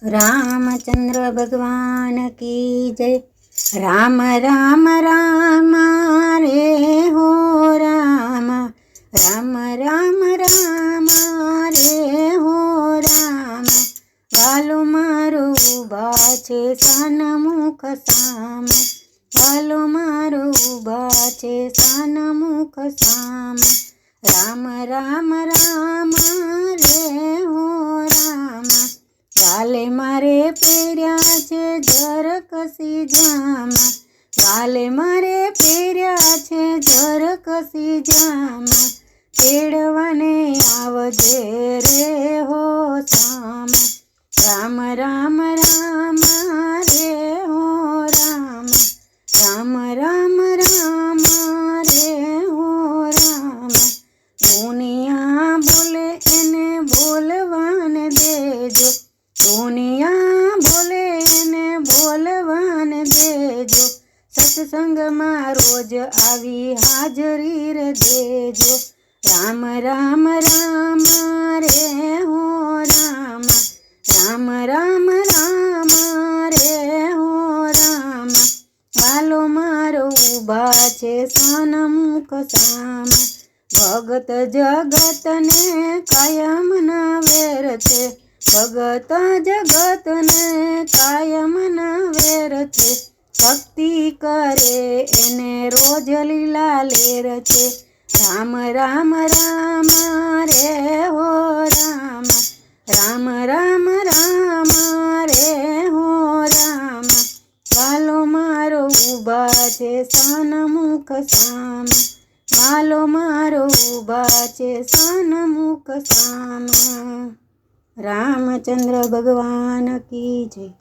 रामचंद्र भगवान की जय। राम राम राम रे हो राम, राम राम राम रे हो राम। वालो मारो उभा छे सन्मुख साम, वालो मारो उभा छे सन्मुख साम। राम राम राम रे हो राम। वाले मारे पेर्या छे जरकसी जामा, वाले मारे पेर्या छे जरकसी जामा। तेड़वाने आवजे रे हो साम, राम राम राम रे हो राम, राम राम राम रे हो राम। दुनिया बोले एने बोलवाने देजो, दुनिया बोले ने बोलवान देजो। सत्संग में रोज आवी हाजरी रे देजो। राम राम राम रे हो राम, राम राम राम रे हो राम। वालो मारो उभा छे सन्मुख साम, भगत जगत ने कायम न वेर छे, भगत जगत ने कायम न वेर छे। भक्ति करे एने रोज लीला लेर छे। राम राम राम रे हो राम, राम राम राम रे हो राम। वालो मारो उभा छे सन्मुख साम, वालो मारो उभा छे सन्मुख साम। रामचंद्र भगवान की जय।